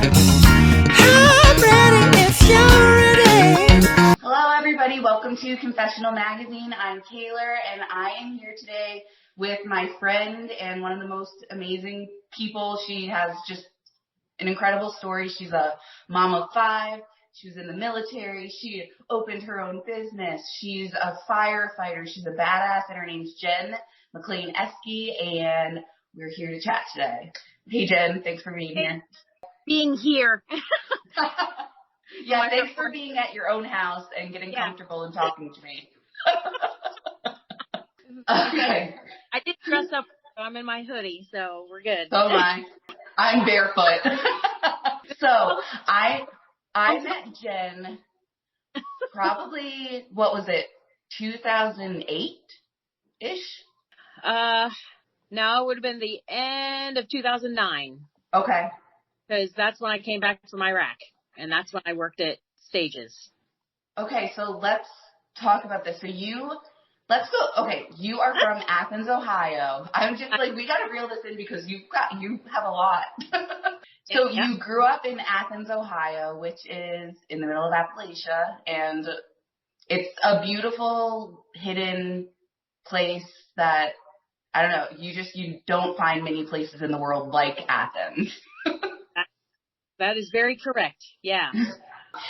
I'm ready if you're ready. Hello, everybody. Welcome to Confessional Magazine. I'm Taylor, and I am here today with my friend and one of the most amazing people. She has just an incredible story. She's a mom of 5. She was in the military. She opened her own business. She's a firefighter. She's a badass, and her name's Jenn McClain-Eskey, and we're here to chat today. Hey, Jenn. Thanks for being here. Being here. Yeah, thanks for being at your own house and getting comfortable and talking to me. Okay. I did dress up, so I'm in my hoodie, so we're good. So am I. I'm barefoot. So I met Jenn probably, what was it, 2008-ish? No, it would have been the end of 2009. Okay. Because that's when I came back from Iraq, and that's when I worked at Stages. Okay, so let's talk about this. So you are from Athens, Ohio. I'm just like, we got to reel this in because you have a lot. So you grew up in Athens, Ohio, which is in the middle of Appalachia, and it's a beautiful hidden place that, I don't know, you don't find many places in the world like Athens. That is very correct. Yeah.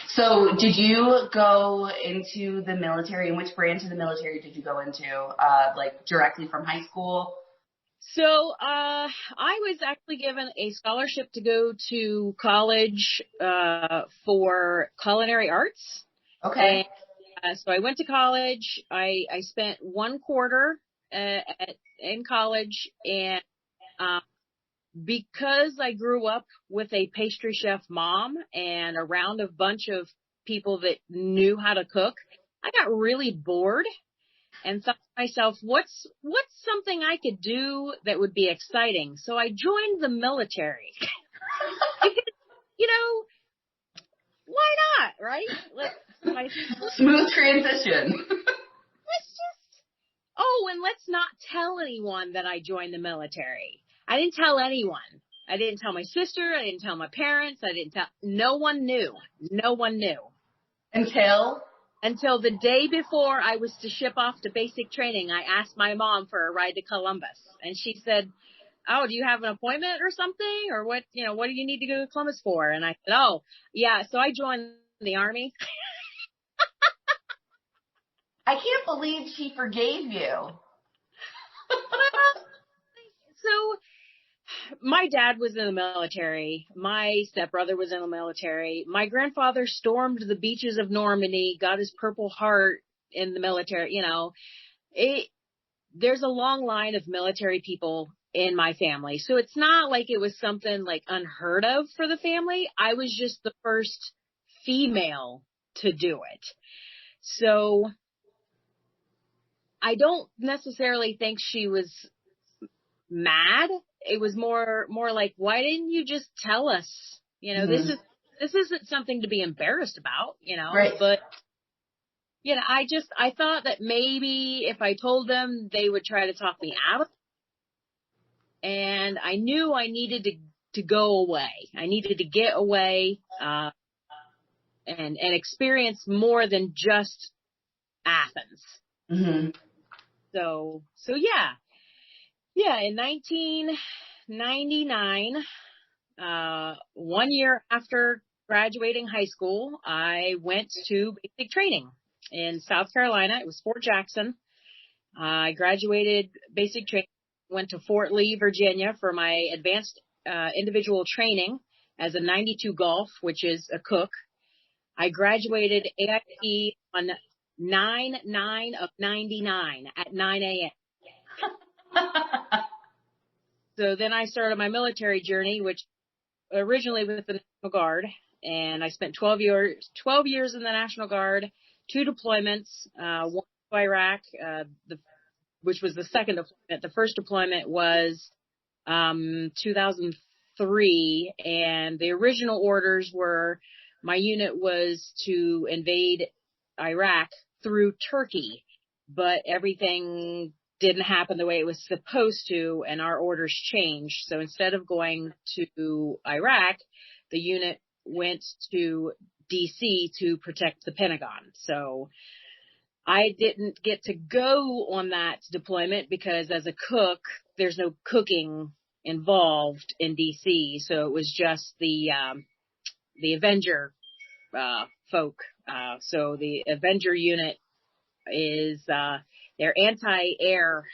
So did you go into the military, and which branch of the military did you go into, like directly from high school? So, I was actually given a scholarship to go to college, for culinary arts. Okay. And, so I went to college. I spent 1 quarter, in college, and, because I grew up with a pastry chef mom and around a bunch of people that knew how to cook, I got really bored and thought to myself, what's something I could do that would be exciting? So I joined the military. Because, why not, right? Smooth transition. And let's not tell anyone that I joined the military. I didn't tell anyone. I didn't tell my sister. I didn't tell my parents. No one knew. No one knew. Until the day before I was to ship off to basic training, I asked my mom for a ride to Columbus. And she said, "Oh, do you have an appointment or something? Or what do you need to go to Columbus for?" And I said, "Oh, yeah." So I joined the Army. I can't believe she forgave you. So my dad was in the military. My stepbrother was in the military. My grandfather stormed the beaches of Normandy, got his Purple Heart in the military. There's a long line of military people in my family. So it's not like it was something like unheard of for the family. I was just the first female to do it. So I don't necessarily think she was mad. It was more like, why didn't you just tell us? This isn't something to be embarrassed about, Right. But I thought that maybe if I told them, they would try to talk me out of it. And I knew I needed to go away. I needed to get away, and experience more than just Athens. Mm-hmm. So yeah. Yeah, in 1999, 1 year after graduating high school, I went to basic training in South Carolina. It was Fort Jackson. I graduated basic training, went to Fort Lee, Virginia for my advanced individual training as a 92 Golf, which is a cook. I graduated AIT on 9/9 of 99 at 9 a.m. So then I started my military journey, which originally with the National Guard, and I spent 12 years in the National Guard, 2 deployments, one to Iraq, which was the second deployment. The first deployment was 2003, and the original orders were my unit was to invade Iraq through Turkey, but everything didn't happen the way it was supposed to, and our orders changed. So instead of going to Iraq, the unit went to DC to protect the Pentagon. So I didn't get to go on that deployment because as a cook, there's no cooking involved in DC. So it was just the Avenger, folk. So the Avenger unit is, they're anti-air,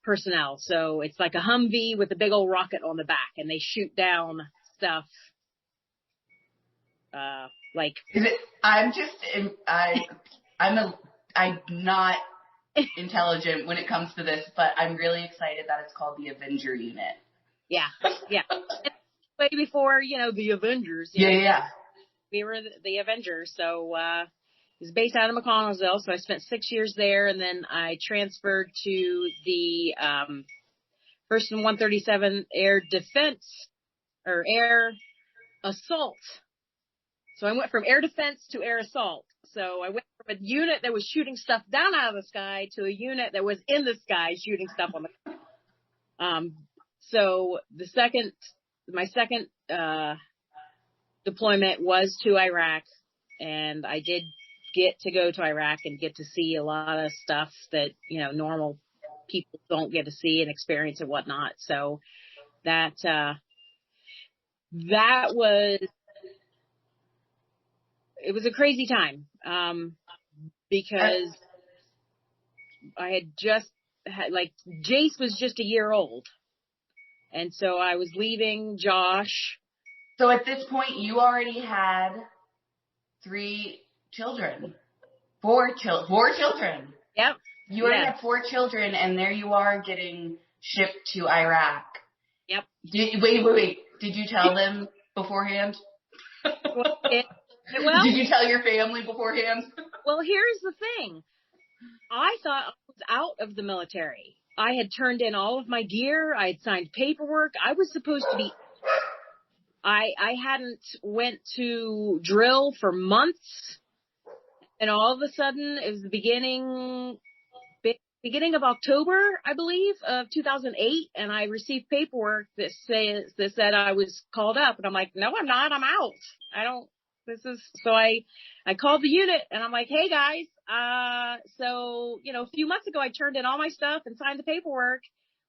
personnel. So it's like a Humvee with a big old rocket on the back, and they shoot down stuff, like. Is it, I'm not intelligent when it comes to this, but I'm really excited that it's called the Avenger unit. Yeah. Way before, the Avengers. Yeah. We were the Avengers. So, it was based out of McConnellsville. So I spent 6 years there, and then I transferred to the, 1st and 137 Air Defense or Air Assault. So I went from air defense to air assault. So I went from a unit that was shooting stuff down out of the sky to a unit that was in the sky shooting stuff on the. So my second deployment was to Iraq, and I did get to go to Iraq and get to see a lot of stuff that normal people don't get to see and experience and whatnot. So that was. It was a crazy time, because I had just had, Jace was just a year old. And so I was leaving Josh. So at this point, you already had 3 children. 4 children. Yep. You already had 4 children, and there you are getting shipped to Iraq. Yep. Wait. Did you tell them beforehand? Well, did you tell your family beforehand? Well, here's the thing. I thought I was out of the military. I had turned in all of my gear. I had signed paperwork. I was supposed to be. I hadn't went to drill for months, and all of a sudden it was the beginning of October, I believe, of 2008, and I received paperwork that said I was called up, and I'm like, no, I'm not. I'm out. So I called the unit, and I'm like, hey guys, so, a few months ago I turned in all my stuff and signed the paperwork.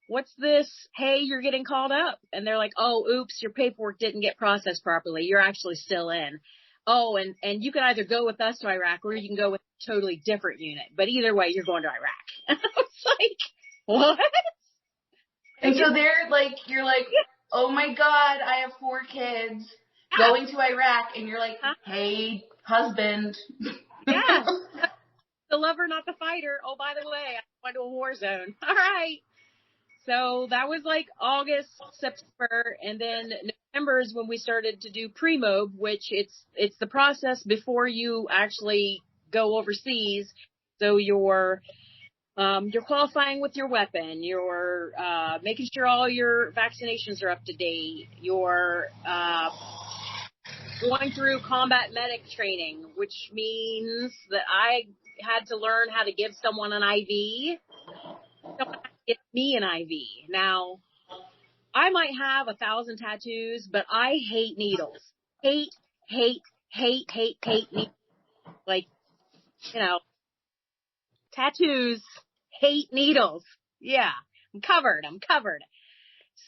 What's this? Hey, you're getting called up. And they're like, oh, oops, your paperwork didn't get processed properly. You're actually still in. Oh, and you can either go with us to Iraq or you can go with a totally different unit. But either way, you're going to Iraq. And I was like, what? And so you're like, oh my God, I have 4 kids. Going to Iraq, and you're like, hey, husband. Yeah. The lover, not the fighter. Oh, by the way, I went to a war zone. All right. So that was August, September, and then November is when we started to do pre-mob, which it's the process before you actually go overseas. So you're qualifying with your weapon. You're making sure all your vaccinations are up to date. You're going through combat medic training, which means that I had to learn how to give someone an IV. Someone had to give me an IV. Now, I might have 1,000 tattoos, but I hate needles. Hate needles. Tattoos, hate needles. Yeah, I'm covered.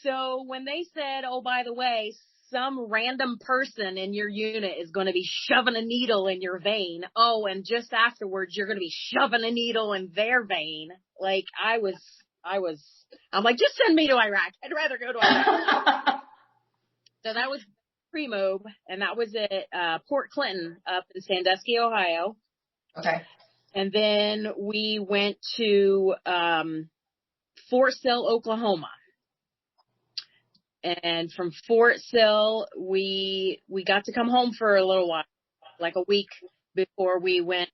So when they said, oh, by the way, some random person in your unit is going to be shoving a needle in your vein. Oh, and just afterwards, you're going to be shoving a needle in their vein. I'm like, just send me to Iraq. I'd rather go to Iraq. So that was pre-mob, and that was at Port Clinton up in Sandusky, Ohio. Okay. And then we went to Fort Sill, Oklahoma. And from Fort Sill, we got to come home for a little while, like a week before we went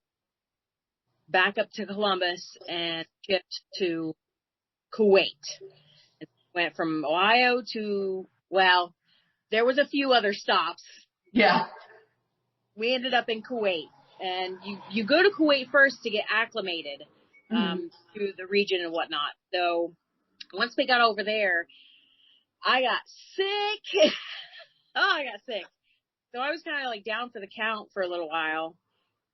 back up to Columbus and shipped to Kuwait. Went from Ohio to, well, there was a few other stops. Yeah. We ended up in Kuwait. And you go to Kuwait first to get acclimated to the region and whatnot. So once we got over there, I got sick. I got sick. So I was kind of like down for the count for a little while.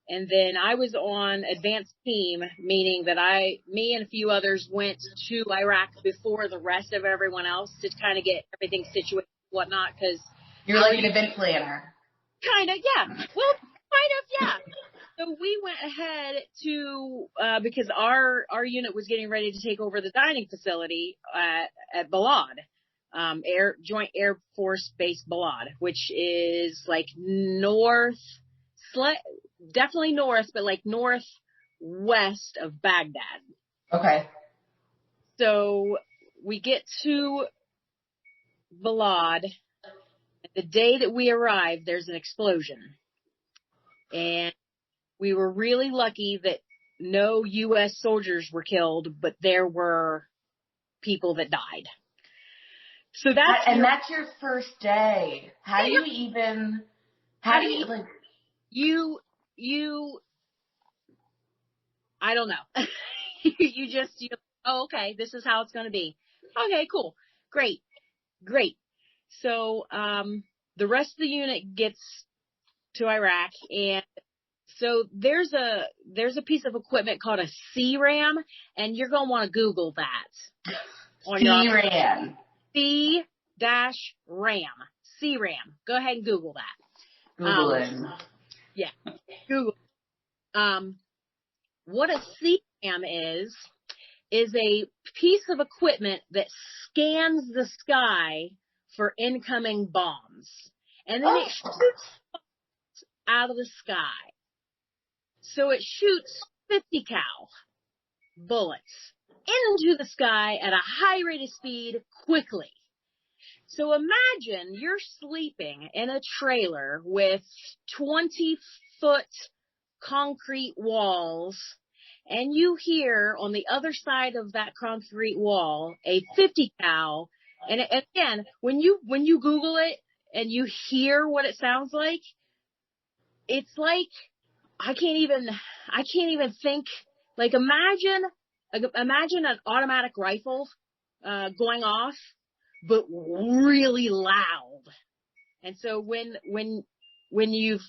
And then I was on advanced team, meaning that me and a few others went to Iraq before the rest of everyone else to kind of get everything situated and whatnot. Cause You're like an event planner. Kind of, yeah. Well, kind of, yeah. So we went ahead to, because our unit was getting ready to take over the dining facility at Balad, Joint Air Force Base Balad, which is like definitely north, but like northwest of Baghdad. Okay. So we get to Balad. The day that we arrive, there's an explosion. And we were really lucky that no U.S. soldiers were killed, but there were people that died. So that's your first day. How do you I don't know. Oh, okay, this is how it's going to be. Okay, cool. Great. So, the rest of the unit gets to Iraq, and so there's a piece of equipment called a C-RAM, and you're going to want to Google that. C-RAM. C-RAM. C-RAM. Go ahead and Google that. Googling. Yeah. Google. What a C-RAM is a piece of equipment that scans the sky for incoming bombs. And then it shoots out of the sky. So it shoots 50 cal bullets into the sky at a high rate of speed quickly. So imagine you're sleeping in a trailer with 20-foot concrete walls, and you hear on the other side of that concrete wall a 50 cal. And again, when you Google it and you hear what it sounds like, it's like, I can't even think, like imagine an automatic rifle, going off, but really loud. And so when you've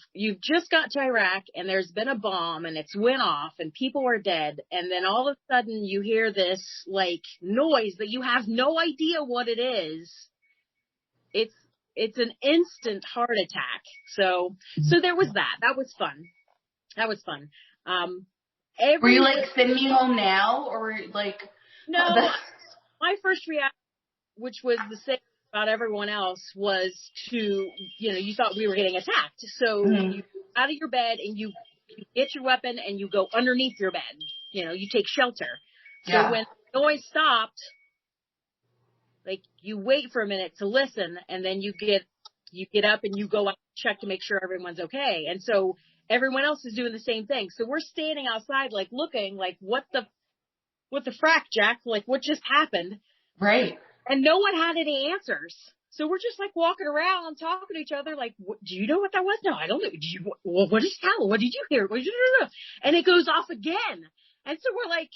just got to Iraq and there's been a bomb and it's went off and people are dead, and then all of a sudden you hear this like noise that you have no idea what it is, it's an instant heart attack. So there was that. That was fun. Were you like, send me home now, or like? No, my first reaction, which was the same about everyone else, was to, you thought we were getting attacked. So you out of your bed and you get your weapon and you go underneath your bed. You take shelter. So when the noise stopped, like you wait for a minute to listen, and then you get up and you go out and check to make sure everyone's okay. And so everyone else is doing the same thing. So we're standing outside, like looking like, what the frack, Jack? Like, what just happened? Right. And no one had any answers. So we're just like walking around talking to each other. Like, do you know what that was? No, I don't know. What did you tell? What did you hear? And it goes off again. And so we're like,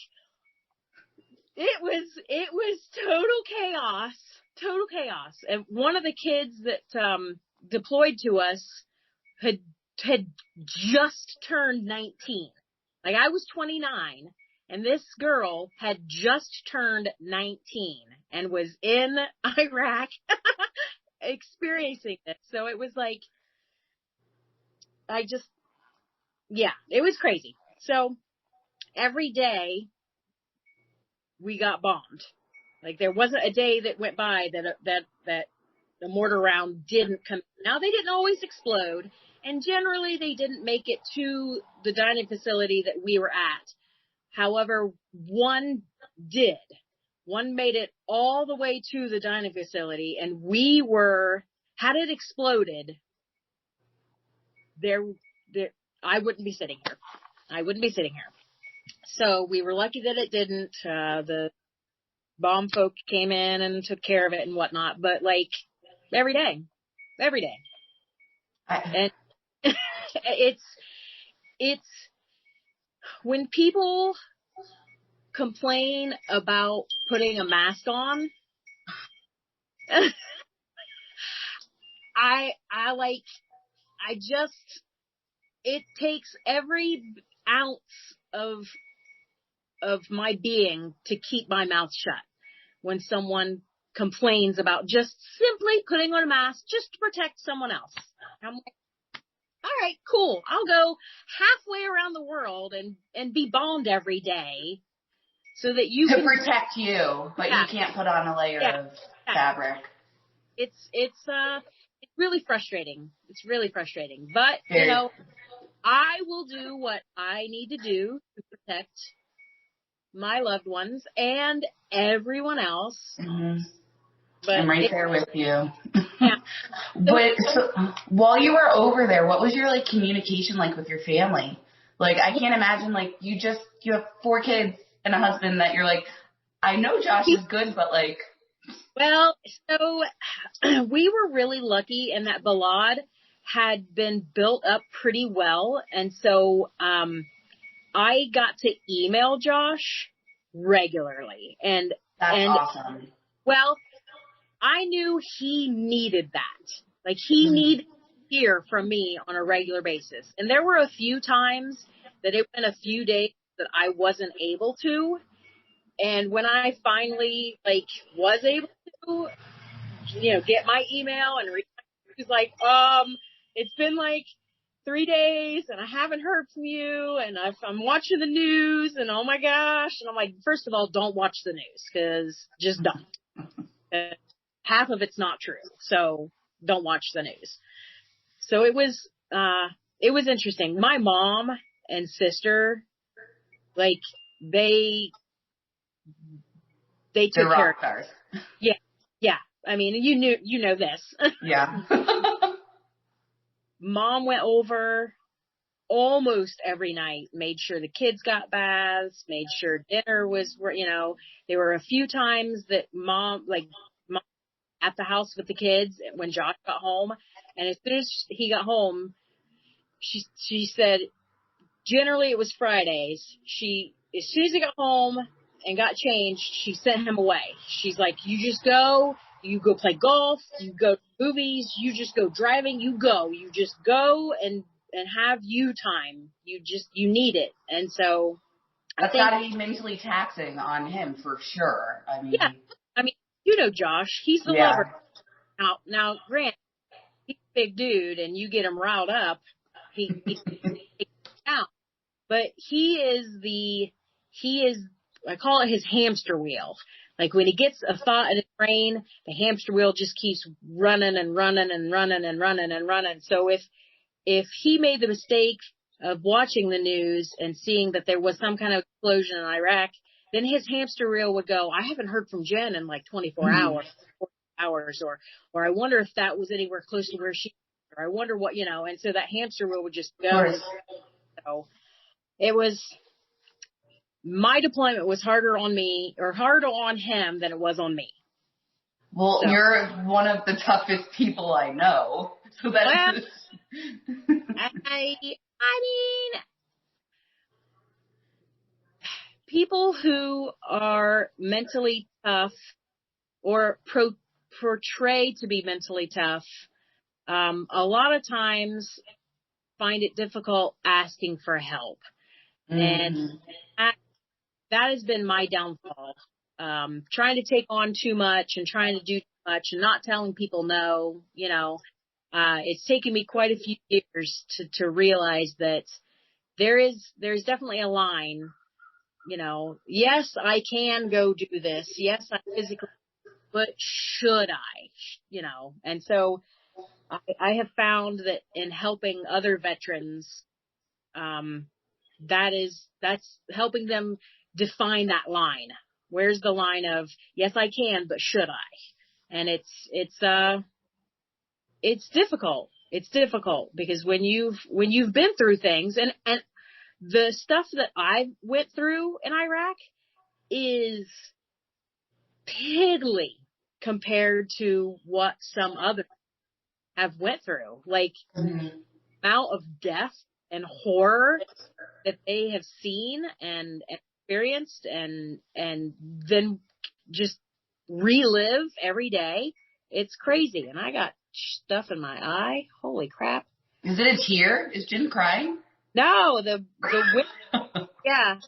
it was total chaos. And one of the kids that, deployed to us had just turned 19. Like, I was 29 and this girl had just turned 19 and was in Iraq experiencing this. So it was like, it was crazy. So every day we got bombed. Like, there wasn't a day that went by that the mortar round didn't come. Now, they didn't always explode, and generally they didn't make it to the dining facility that we were at. However, one did. One made it all the way to the dining facility, and had it exploded, I wouldn't be sitting here. So we were lucky that it didn't. The bomb folk came in and took care of it and whatnot, but like every day. And it's when people complain about putting a mask on, it takes every ounce of my being to keep my mouth shut when someone complains about just simply putting on a mask just to protect someone else. I'm like, all right, cool. I'll go halfway around the world and be bombed every day so that you can protect you, but yeah, you can't put on a layer of fabric. It's really frustrating. It's really frustrating. But, you know, I will do what I need to do to protect my loved ones and everyone else. Mm-hmm. But I'm right there with you. Yeah. So while you were over there, what was your like communication like with your family? Like, I can't imagine like you have 4 kids and a husband that you're like, I know Josh is good, but like. Well, so we were really lucky in that Balad had been built up pretty well. And so, I got to email Josh regularly and Awesome. Well, I knew he needed that. Like he needed to hear from me on a regular basis. And there were a few times that it went a few days that I wasn't able to. And when I finally like was able to, get my email and he's like, it's been like 3 days and I haven't heard from you and I'm watching the news and oh my gosh. And I'm like, first of all, don't watch the news because just don't. Half of it's not true. So don't watch the news. So it was interesting. My mom and sister, like they took care of us. Yeah. Yeah. I mean, you know this. Yeah. Mom went over almost every night, made sure the kids got baths, made sure dinner was, there were a few times that mom at the house with the kids when Josh got home. And as soon as he got home, she said, generally it was Fridays. As soon as he got home and got changed, she sent him away. She's like, you go play golf, you go to movies, you just go driving, you just go and have you time. You need it. And so that's gotta be mentally taxing on him for sure. I mean, Josh, he's the lover. Now, Grant, he's a big dude and you get him riled up. He out. But he is, I call it his hamster wheel. Like when he gets a thought in his brain, the hamster wheel just keeps running and running and running and running and running. So if he made the mistake of watching the news and seeing that there was some kind of explosion in Iraq, then his hamster wheel would go, I haven't heard from Jenn in like 24 hours, or I wonder if that was anywhere close to where she, or I wonder what, and so that hamster wheel would just go. So it was, my deployment was harder on him than it was on me. Well, you're one of the toughest people I know. So that's I mean, people who are mentally tough or portray to be mentally tough, a lot of times find it difficult asking for help. And that has been my downfall. Trying to take on too much and trying to do too much and not telling people no, it's taken me quite a few years to realize that there's definitely a line, yes, I can go do this. Yes, I physically, but should I, and so I have found that in helping other veterans, that's helping them define that line. Where's the line of, yes, I can, but should I? And it's difficult. It's difficult because when you've been through things and the stuff that I went through in Iraq is piddly compared to what some others have went through. Like amount of death and horror that they have seen and experienced and then just relive every day. It's crazy. And I got stuff in my eye. Holy crap. Is it a tear? Is Jenn crying? No, the wind. Yeah.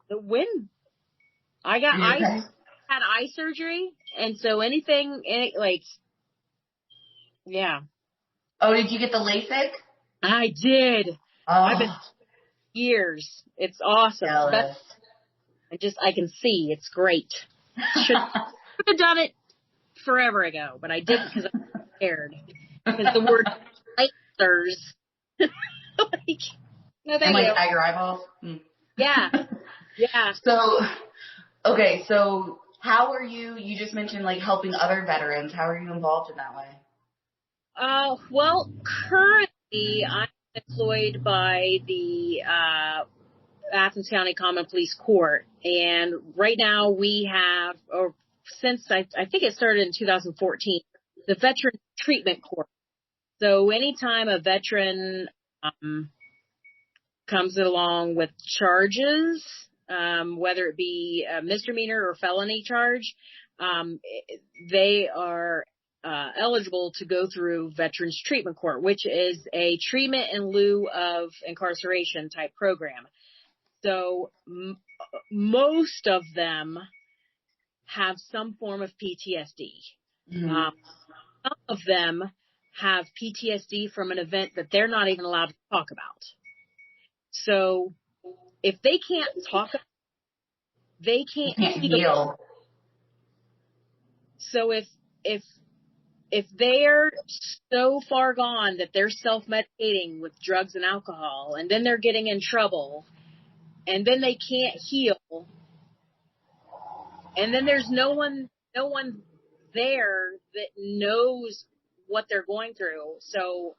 The wind. I had eye surgery. And so yeah. Oh, did you get the LASIK? I did. Oh, I've been years. It's awesome. jealous. I can see. It's great. Should have done it forever ago, but I didn't because I was scared. Because the word lasers, no, thank you. Tiger eyeballs. Yeah, yeah. So how are you? You just mentioned helping other veterans. How are you involved in that way? Well, currently I'm employed by the Athens County Common Police Court, and right now we have, or since I think it started in 2014, the Veteran Treatment Court. So anytime a veteran comes along with charges, whether it be a misdemeanor or felony charge, they are eligible to go through Veterans Treatment Court, which is a treatment in lieu of incarceration type program. So most of them have some form of PTSD. Mm-hmm. Some of them have PTSD from an event that they're not even allowed to talk about. So if they can't talk, they can't heal. So if they're so far gone that they're self-medicating with drugs and alcohol, and then they're getting in trouble, and then they can't heal, and then there's no one there that knows what they're going through. So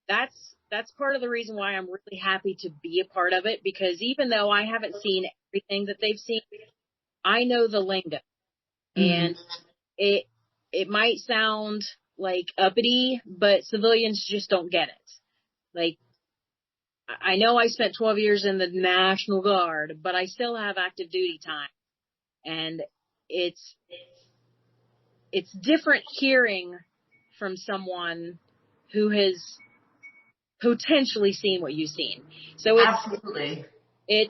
that's part of the reason why I'm really happy to be a part of it, because even though I haven't seen everything that they've seen, I know the lingo. And it might sound like uppity, but civilians just don't get it. I know I spent 12 years in the National Guard, but I still have active duty time. And it's different hearing from someone who has potentially seen what you've seen. So Absolutely. I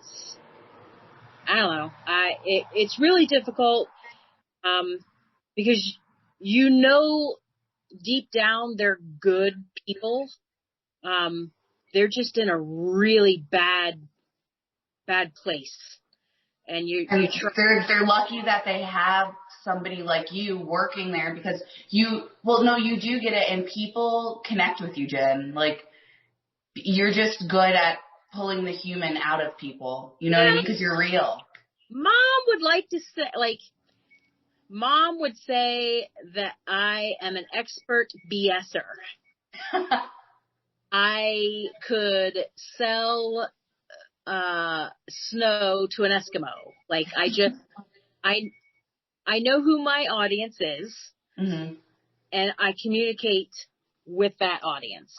don't know. It's really difficult, because deep down they're good people. They're just in a really bad place. And they're lucky that they have somebody like you working there, because you do get it, and people connect with you, Jenn. You're just good at pulling the human out of people. You know what I mean? Because you're real. Mom would say that I am an expert BSer. I could sell snow to an Eskimo. I know who my audience is, and I communicate with that audience.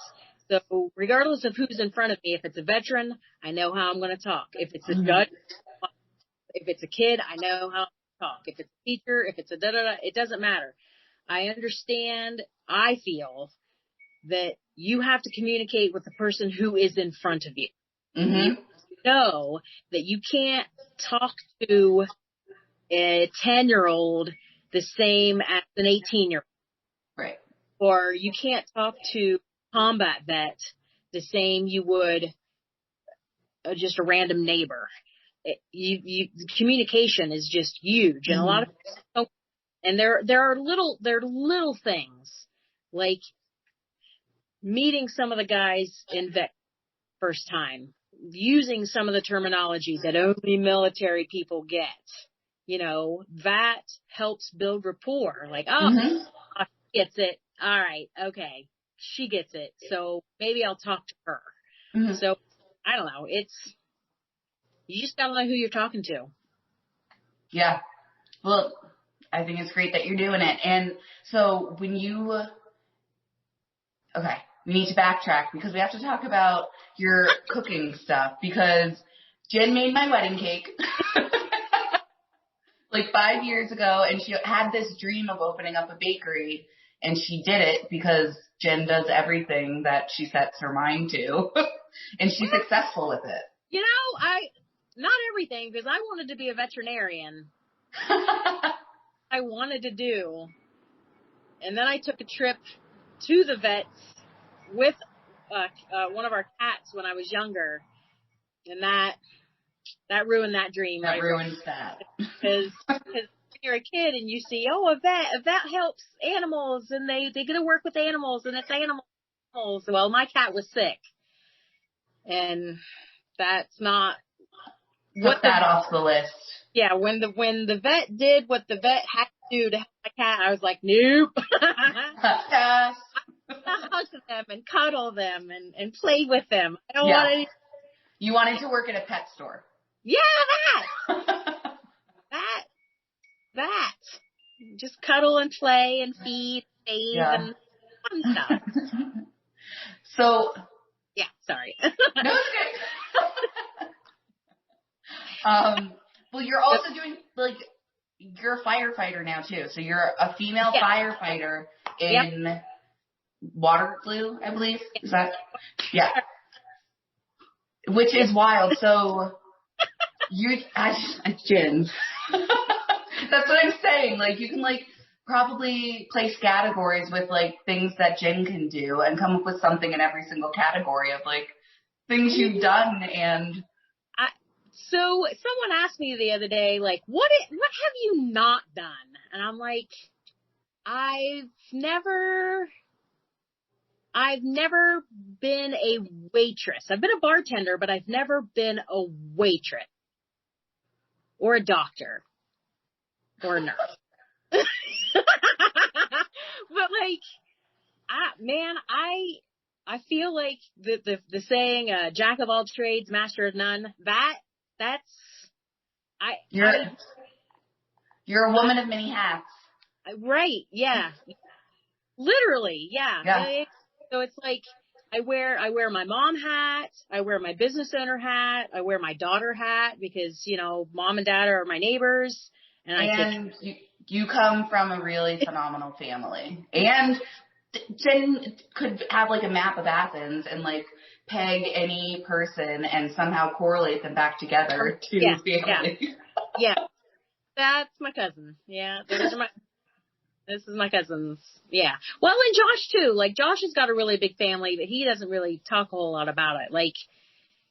So regardless of who's in front of me, if it's a veteran, I know how I'm going to talk. If it's a judge, if it's a kid, I know how to talk. If it's a teacher, if it's a da-da-da, it doesn't matter. I understand. I feel that you have to communicate with the person who is in front of you. You know that you can't talk to a 10-year-old the same as an 18-year-old. Right. Or you can't talk to combat vet the same you would just a random neighbor. Communication is just huge, and a lot of people, and there are little things like meeting some of the guys in vet first time, using some of the terminology that only military people get. That helps build rapport. She gets it. All right, okay. She gets it. So maybe I'll talk to her. So I don't know. You just gotta know who you're talking to. Yeah. Well, I think it's great that you're doing it. And so when we need to backtrack, because we have to talk about your cooking stuff, because Jenn made my wedding cake. like 5 years ago, and she had this dream of opening up a bakery, and she did it because Jenn does everything that she sets her mind to, and she's successful with it. You know, not everything, because I wanted to be a veterinarian. I wanted to do. And then I took a trip to the vets with one of our cats when I was younger, and that ruined that dream. That ruins that. Because you're a kid and you see, a vet helps animals, and they get to work with animals, and it's animals. Well, my cat was sick, and that's not Took that off the list. Yeah, when the vet did what the vet had to do to help my cat, I was like, nope. I hug them and cuddle them and play with them. I don't want any. You wanted to work at a pet store. Yeah, that. Just cuddle and play and feed, bathe, and fun stuff. So. Yeah, sorry. No, it's okay. Well, you're also doing, like, you're a firefighter now, too. So you're a female firefighter in Waterloo, I believe. Is that? Yeah. Which is wild. So Jenn. That's what I'm saying. Like, you can, like, probably place categories with, like, things that Jenn can do and come up with something in every single category of, like, things you've done. And so someone asked me the other day, like, what have you not done? And I'm like, I've never been a waitress. I've been a bartender, but I've never been a waitress or a doctor or a nurse. But like, I feel like the saying, jack of all trades, master of none, you're a woman of many hats. Right. Yeah. Literally. Yeah. So it's like, I wear my mom hat. I wear my business owner hat. I wear my daughter hat because, mom and dad are my neighbors. And you come from a really phenomenal family. And Jenn could have like a map of Athens and like peg any person and somehow correlate them back together to family. Yeah. That's my cousin. Yeah. This is my cousins. Yeah. Well, and Josh too. Like, Josh has got a really big family, but he doesn't really talk a whole lot about it. Like,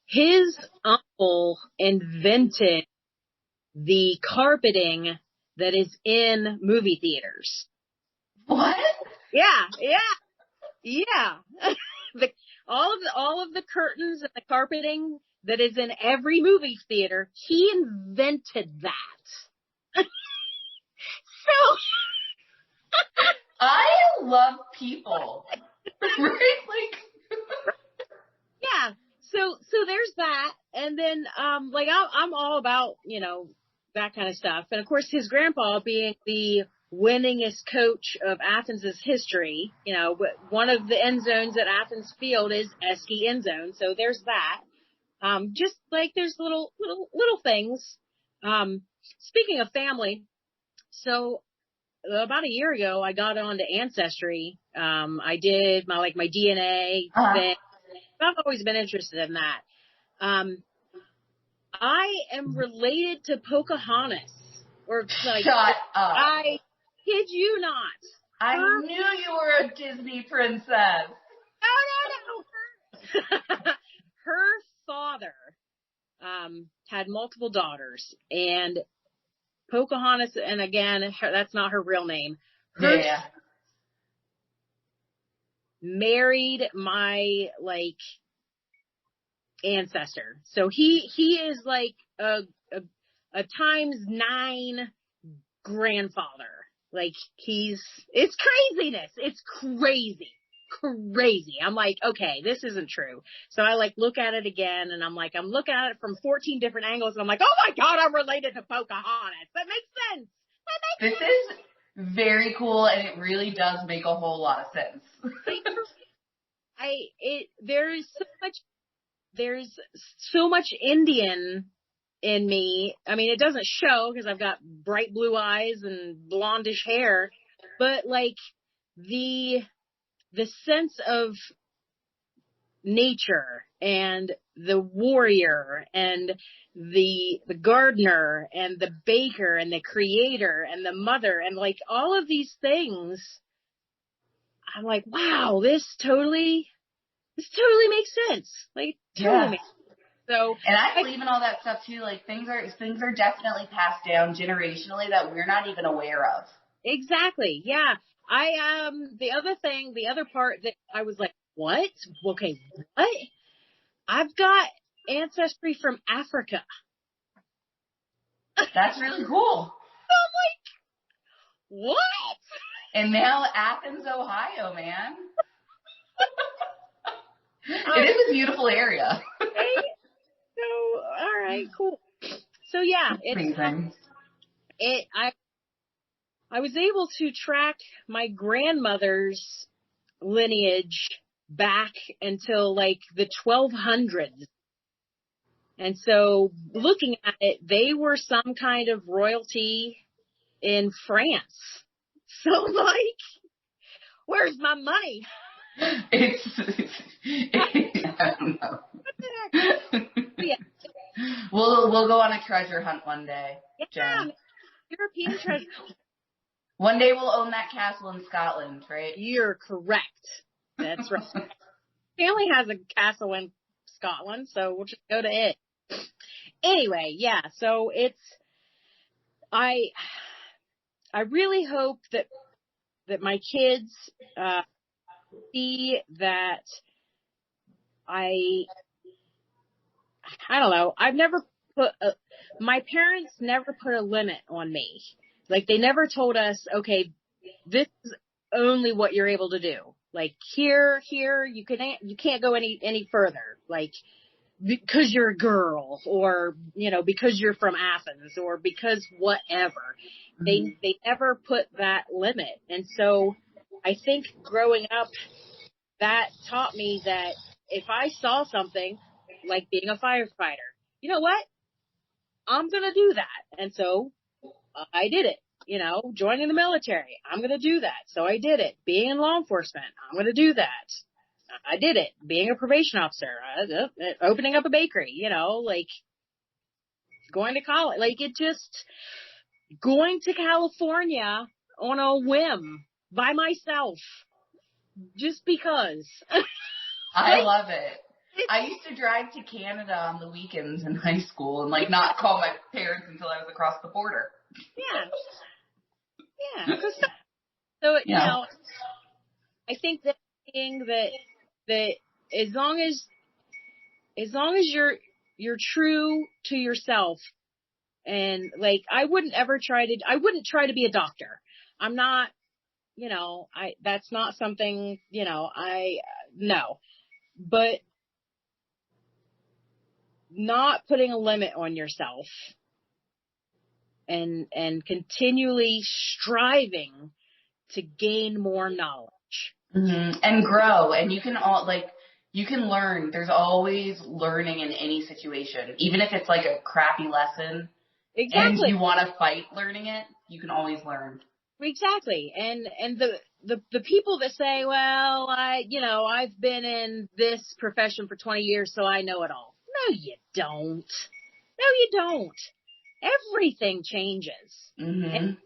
his uncle invented the carpeting that is in movie theaters. What? Yeah. All of the curtains and the carpeting that is in every movie theater, he invented that. So I love people. Right? Like yeah. So there's that. And then like I'm all about, that kind of stuff. And of course his grandpa being the winningest coach of Athens' history, but one of the end zones at Athens Field is Eskey end zone. So there's that. Just like there's little things. Speaking of family, so about a year ago, I got onto Ancestry. I did my DNA thing. I've always been interested in that. I am related to Pocahontas. Or like, shut up. I kid you not. I knew you were a Disney princess. No. Her father had multiple daughters, and Pocahontas, and again, that's not her real name. Her married my ancestor, so he is like a ×9 grandfather. Like it's craziness. It's crazy. I'm like, okay, this isn't true. So I look at it again, and I'm looking at it from 14 different angles, and I'm like, oh my God, I'm related to Pocahontas. That makes sense. This is very cool, and it really does make a whole lot of sense. There's so much Indian in me. I mean, it doesn't show because I've got bright blue eyes and blondish hair, but like the sense of nature and the warrior and the gardener and the baker and the creator and the mother and like all of these things, I'm like, wow, this totally makes sense. Like totally makes sense. So, and I believe in all that stuff too. Like things are definitely passed down generationally that we're not even aware of. Exactly. Yeah. The other part that I was like, what? Okay, what? I've got ancestry from Africa. That's really cool. I'm like, what? And now Athens, Ohio, man. It is a beautiful area. Right? So, all right, cool. So yeah, it's amazing. I was able to track my grandmother's lineage back until like the 1200s. And so looking at it, they were some kind of royalty in France. So like, where's my money? I don't know. Yeah. We'll go on a treasure hunt one day, Jen. European treasure. One day we'll own that castle in Scotland, right? You're correct. That's right. Family has a castle in Scotland, so we'll just go to it. Anyway, yeah, so I really hope that my kids see that I don't know. I've never my parents never put a limit on me. Like they never told us, okay, this is only what you're able to do. Like here, you can't go any further. Like because you're a girl or, you know, because you're from Athens or because whatever. Mm-hmm. They never put that limit. And so I think growing up, that taught me that if I saw something like being a firefighter, you know what? I'm going to do that. And so I did it. You know, joining the military, I'm going to do that. So I did it. Being in law enforcement, I'm going to do that. I did it. Being a probation officer, opening up a bakery, you know, like going to college, like it just going to California on a whim by myself just because. I love it. I used to drive to Canada on the weekends in high school and like not call my parents until I was across the border. Yeah. So, you know, I think that being that as long as you're true to yourself and like, I wouldn't try to be a doctor. I'm not, you know, that's not something, you know, no, but not putting a limit on yourself and continually striving to gain more knowledge. Mm-hmm. And grow. And you can learn. There's always learning in any situation. Even if it's like a crappy lesson. Exactly. And you want to fight learning it, you can always learn. Exactly. And the people that say, well, I've been in this profession for 20 years, so I know it all. No, you don't. Everything changes. Mm-hmm. And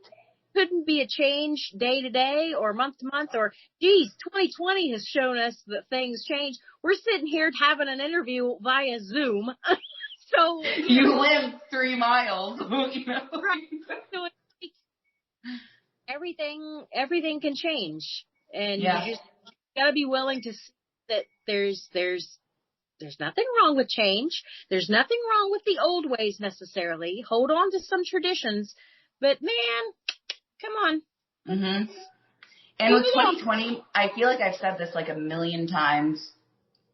couldn't be a change day to day or month to month or, geez, 2020 has shown us that things change. We're sitting here having an interview via Zoom. So you live 3 miles, you know. Right. So everything can change, and you just gotta be willing to see that there's nothing wrong with change. There's nothing wrong with the old ways necessarily. Hold on to some traditions, but man, come on. Mm-hmm. And with 2020, I feel like I've said this like a million times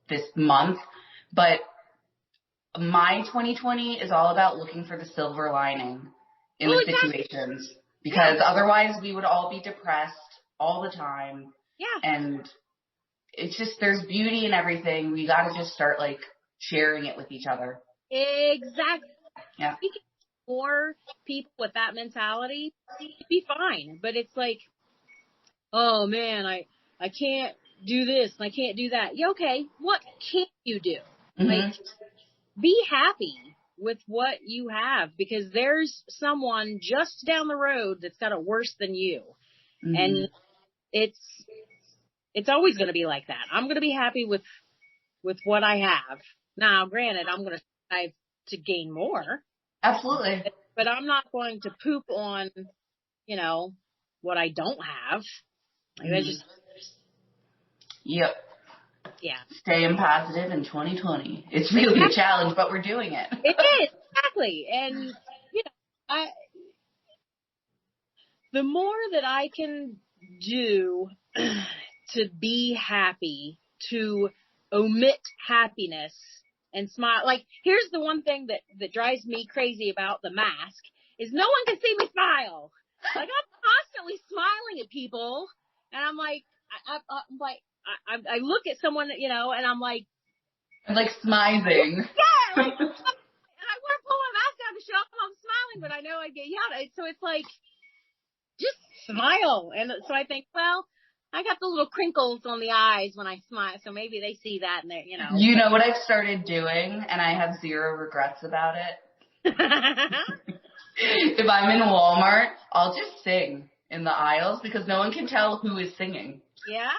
this month, but my 2020 is all about looking for the silver lining in the situations. Because otherwise we would all be depressed all the time. Yeah. And it's just, there's beauty in everything. We got to just start like sharing it with each other. Exactly. Yeah. We can more people with that mentality, it'd be fine. But it's like, oh man, I can't do this and I can't do that. Yeah, okay, what can't you do? Like, be happy with what you have, because there's someone just down the road that's got it worse than you. And it's always going to be like that. I'm going to be happy with what I have. Now, granted, I'm going to strive to gain more. Absolutely. But I'm not going to poop on, what I don't have. Like, that's just. Yep. Yeah. Staying positive in 2020. It's really a challenge, but we're doing it. It is, exactly. And, the more that I can do to be happy, to omit happiness and smile. Like, here's the one thing that drives me crazy about the mask is no one can see me smile. Like, I'm constantly smiling at people, and I'm like, I look at someone, and I'm like smizing. Yeah, and I want to pull my mask down to show I'm smiling, but I know I get yelled. So it's like, just smile. And so I think, well, I got the little crinkles on the eyes when I smile, so maybe they see that and they're, You know what I've started doing, and I have zero regrets about it? If I'm in Walmart, I'll just sing in the aisles because no one can tell who is singing. Yeah.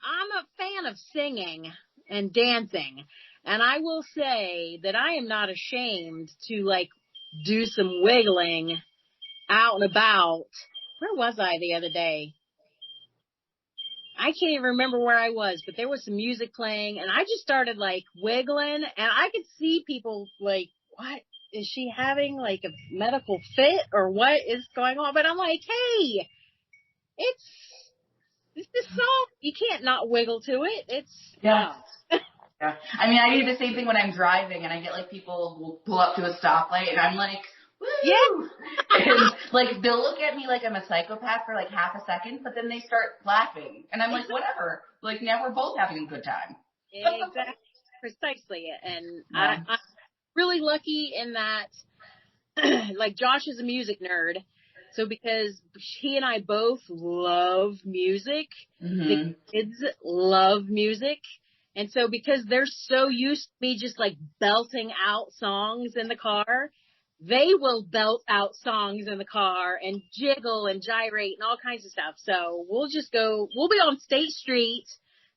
I'm a fan of singing and dancing, and I will say that I am not ashamed to, like, do some wiggling out and about. Where was I the other day? I can't even remember where I was, but there was some music playing, and I just started, like, wiggling, and I could see people, like, what? Is she having, like, a medical fit, or what is going on? But I'm like, hey, this song, you can't not wiggle to it. It's, yeah. Yeah. I mean, I do the same thing when I'm driving, and I get, like, people will pull up to a stoplight, and I'm like, woo! Yeah. And, like, they'll look at me like I'm a psychopath for, like, half a second, but then they start laughing. And I'm like, whatever. Like, now we're both having a good time. Exactly. Precisely. And yeah. I'm really lucky in that, like, Josh is a music nerd. So because he and I both love music, the kids love music. And so because they're so used to me just, like, belting out songs in the car, they will belt out songs in the car and jiggle and gyrate and all kinds of stuff. So we'll be on State Street,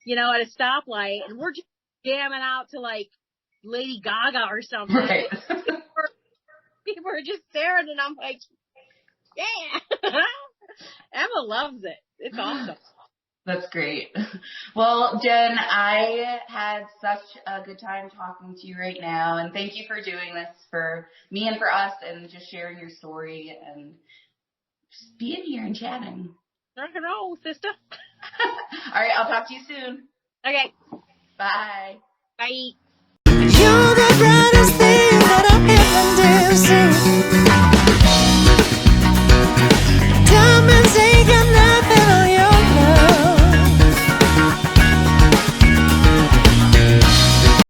at a stoplight, and we're just jamming out to, like, Lady Gaga or something. Right. People are just staring, and I'm like, yeah. Emma loves it. It's awesome. That's great. Well, Jen, I had such a good time talking to you right now, and thank you for doing this for me and for us, and just sharing your story and just being here and chatting. Rock and roll, sister. All right, I'll talk to you soon. Okay. Bye. Bye. You're the